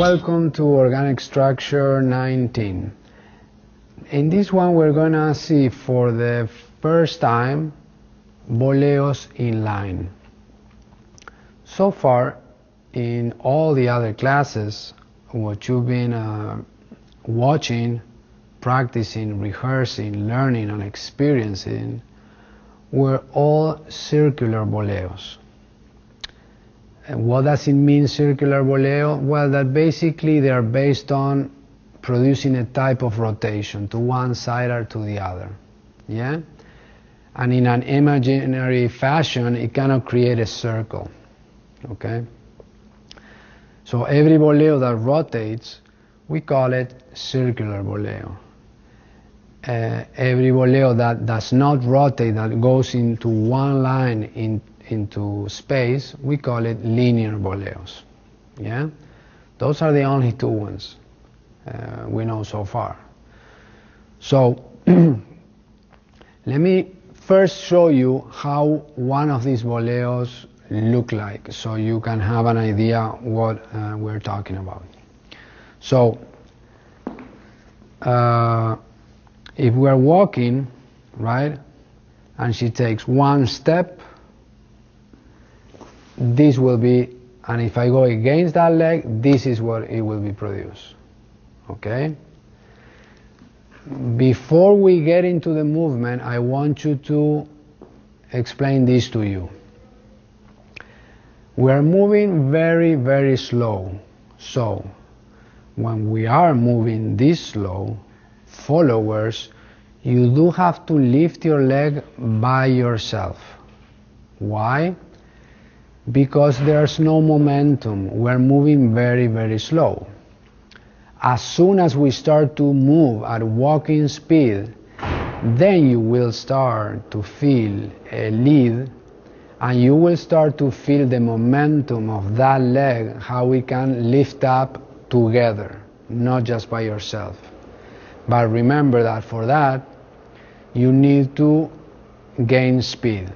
Welcome to Organic Structure 19. In this one we're gonna see for the first time Boleos in line. So far in all the other classes, what you've been watching, practicing, rehearsing, learning and experiencing were all circular boleos. And what does it mean, circular boleo? Well, that basically they are based on producing a type of rotation to one side or to the other. Yeah? And in an imaginary fashion, it cannot create a circle. Okay? So every boleo that rotates, we call it circular boleo. Every boleo that does not rotate, that goes into one line into space, we call it linear boleos. Yeah? Those are the only two ones we know so far. So let me first show you how one of these boleos look like, so you can have an idea what we're talking about. So if we're walking, right, and she takes one step, this will be, and if I go against that leg, this is what it will be produced. Okay? Before we get into the movement, I want you to explain this to you. We are moving very, very slow. So, when we are moving this slow, followers, you do have to lift your leg by yourself. Why? Because there's no momentum. We're moving very, very slow. As soon as we start to move at walking speed, then you will start to feel a lead, and you will start to feel the momentum of that leg, how we can lift up together, not just by yourself. But remember that for that, you need to gain speed.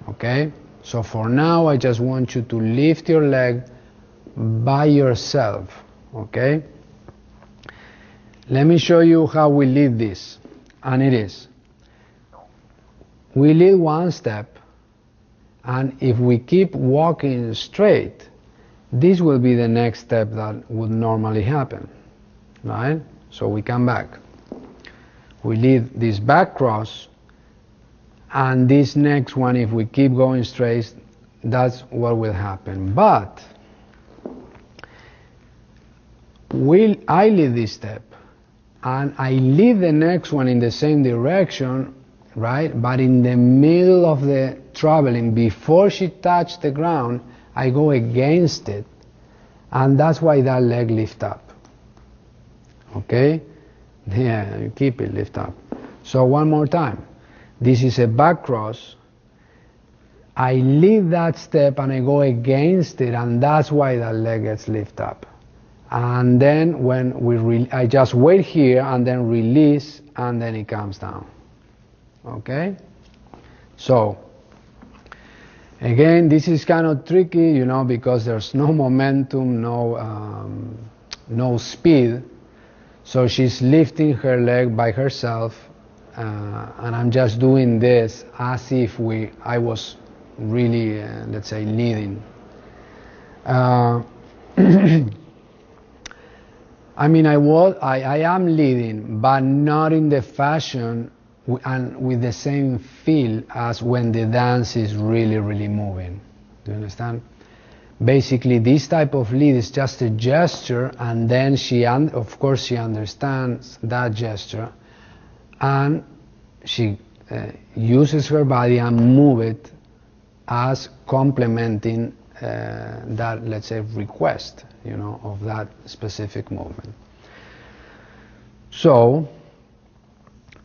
Okay? So for now, I just want you to lift your leg by yourself. Okay? Let me show you how we lead this. And it is, we lead one step, and if we keep walking straight, this will be the next step that would normally happen. Right? So we come back. We lead this back cross, and this next one, if we keep going straight, that's what will happen. But I lead this step, and I lead the next one in the same direction, right? But in the middle of the traveling, before she touched the ground, I go against it, and that's why that leg lifts up. Okay? Yeah, you keep it lift up. So one more time. This is a back cross. I lead that step and I go against it, and that's why that leg gets lifted up. And then when I just wait here and then release, and then it comes down. Okay? So again, this is kind of tricky, you know, because there's no momentum, no speed. So she's lifting her leg by herself, and I'm just doing this as if I was really, let's say, leading. I mean, I am leading, but not in the fashion and with the same feel as when the dance is really, really moving. Do you understand? Basically, this type of lead is just a gesture, and then of course she understands that gesture, and she uses her body and move it as complementing that, let's say, request, you know, of that specific movement. So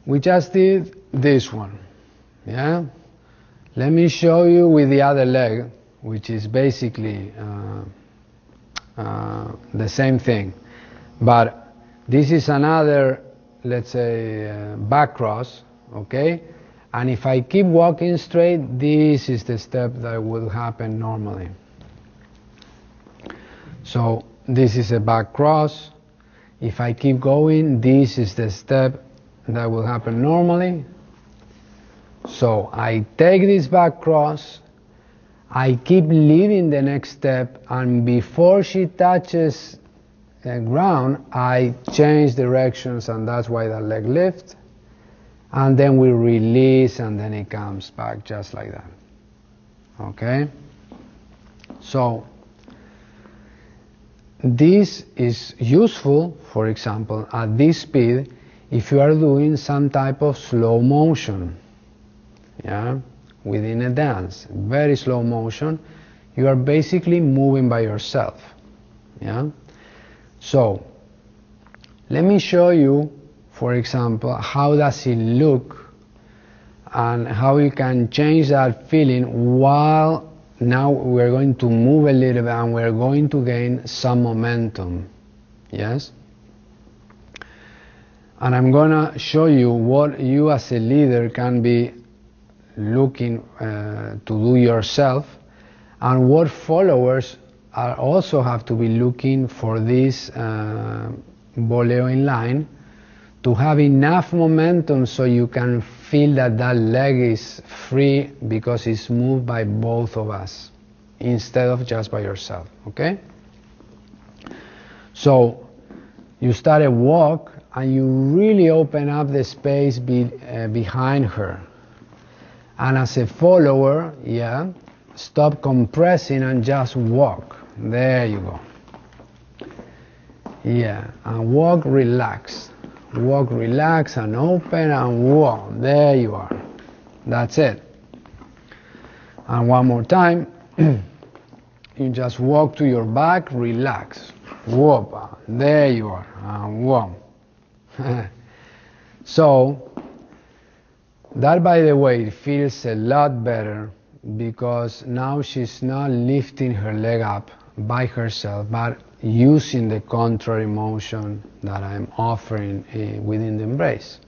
we just did this one. Yeah? Let me show you with the other leg, which is basically the same thing. But this is another, let's say, back cross, okay? And if I keep walking straight, this is the step that would happen normally. So this is a back cross. If I keep going, this is the step that will happen normally. So I take this back cross, I keep leaving the next step, and before she touches the ground, I change directions, and that's why that leg lifts. And then we release, and then it comes back just like that. Okay? So this is useful, for example, at this speed, if you are doing some type of slow motion, yeah, within a dance, very slow motion, you are basically moving by yourself, yeah. So let me show you, for example, how does it look and how you can change that feeling while now we're going to move a little bit and we're going to gain some momentum, yes? And I'm gonna show you what you as a leader can be looking to do yourself, and what followers are also have to be looking for this boleo in line to have enough momentum so you can feel that that leg is free because it's moved by both of us instead of just by yourself, okay? So you start a walk and you really open up the space behind her. And as a follower, yeah, stop compressing and just walk. There you go. Yeah, and walk, relax. Walk, relax, and open, and walk. There you are. That's it. And one more time. You just walk to your back, relax. Whoop. There you are. And walk. So, that, by the way, feels a lot better because now she's not lifting her leg up by herself, but using the contrary motion that I'm offering within the embrace.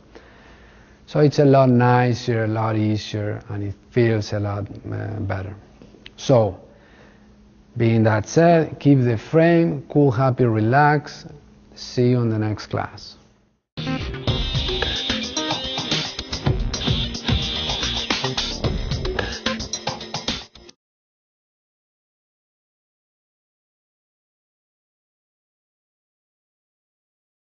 So it's a lot nicer, a lot easier, and it feels a lot better. So, being that said, keep the frame, cool, happy, relax. See you on the next class.